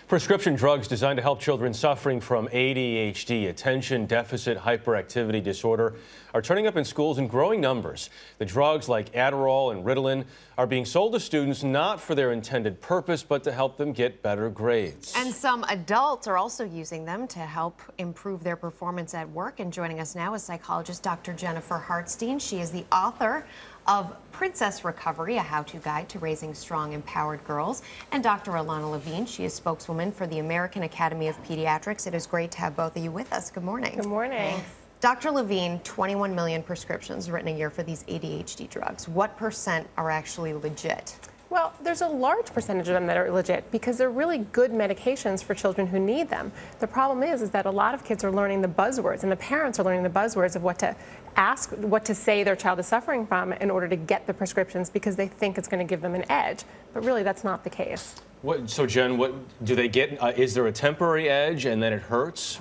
Prescription drugs designed to help children suffering from ADHD, attention deficit hyperactivity disorder, are turning up in schools in growing numbers. The drugs like Adderall and Ritalin are being sold to students not for their intended purpose, but to help them get better grades. And some adults are also using them to help improve their performance at work. And joining us now is psychologist Dr. Jennifer Hartstein. She is the author of Princess Recovery, a how-to guide to raising strong, empowered girls, and Dr. Alanna Levine. She is spokeswoman for the American Academy of Pediatrics. It is great to have both of you with us. Good morning. Good morning. Thanks. Dr. Levine, 21 million prescriptions written a year for these ADHD drugs. What % are actually legit? Well, there's a large percentage of them that are legit because they're really good medications for children who need them. The problem is that a lot of kids are learning the buzzwords, and the parents are learning the buzzwords of what to ask, what to say their child is suffering from in order to get the prescriptions because they think it's going to give them an edge. But really, that's not the case. So Jen, what do they get? Is there a temporary edge and then it hurts?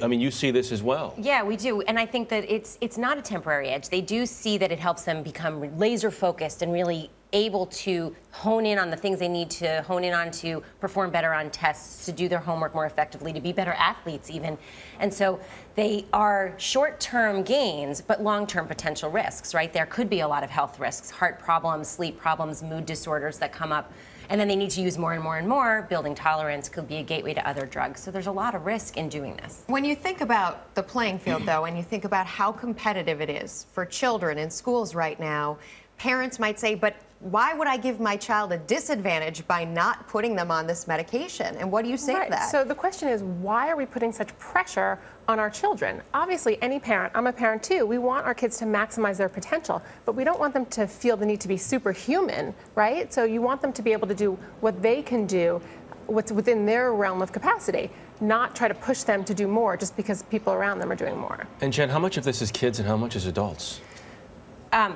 I mean, you see this as well. Yeah, we do, and I think that it's not a temporary edge. They do see that it helps them become laser focused and really able to hone in on the things they need to hone in on to perform better on tests, to do their homework more effectively, to be better athletes even. And so they are short-term gains, but long-term potential risks, right? There could be a lot of health risks, heart problems, sleep problems, mood disorders that come up. And then they need to use more and more and more. Building tolerance could be a gateway to other drugs. So there's a lot of risk in doing this. When you think about the playing field, though, and you think about how competitive it is for children in schools right now, parents might say, but why would I give my child a disadvantage by not putting them on this medication? And what do you say to that? So the question is, why are we putting such pressure on our children? Obviously, any parent, I'm a parent too, we want our kids to maximize their potential, but we don't want them to feel the need to be superhuman, right? So you want them to be able to do what they can do, what's within their realm of capacity, not try to push them to do more just because people around them are doing more. And Jen, how much of this is kids and how much is adults?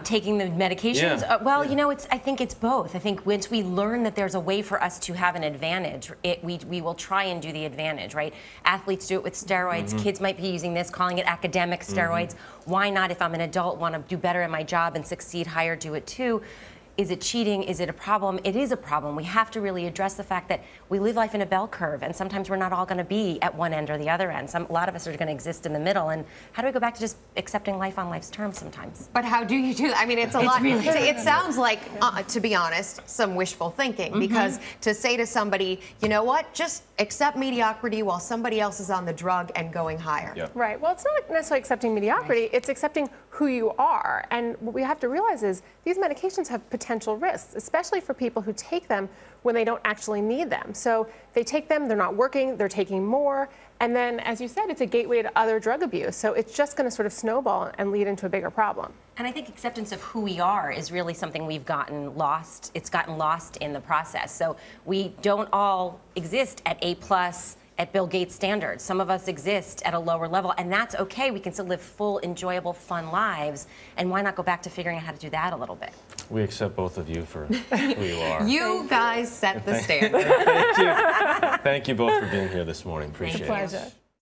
Taking the medications? Yeah. Well, you know, I think it's both. I think once we learn that there's a way for us to have an advantage, we will try and do the advantage, right? Athletes do it with steroids. Kids might be using this, calling it academic steroids. Why not, if I'm an adult, want to do better in my job and succeed higher, do it too? Is it cheating? Is it a problem? It is a problem. We have to really address the fact that we live life in a bell curve, and sometimes we're not all going to be at one end or the other end. A lot of us are going to exist in the middle, and how do we go back to just accepting life on life's terms sometimes? But how do you do that? I mean, it's a lot. Really it sounds like, to be honest, some wishful thinking, because to say to somebody, you know what, just accept mediocrity while somebody else is on the drug and going higher. Yeah. Right. Well, it's not necessarily accepting mediocrity. It's accepting who you are. And what we have to realize is these medications have potential risks, especially for people who take them when they don't actually need them. So they take them, they're not working, they're taking more. And then, as you said, it's a gateway to other drug abuse. So it's just going to sort of snowball and lead into a bigger problem. And I think acceptance of who we are is really something we've gotten lost. It's gotten lost in the process. So we don't all exist at A+, at Bill Gates standards. Some of us exist at a lower level, and that's okay. We can still live full, enjoyable, fun lives. And why not go back to figuring out how to do that a little bit? We accept both of you for who you are. You guys set the standard. Thank you. Thank you both for being here this morning. Appreciate it. It's a pleasure.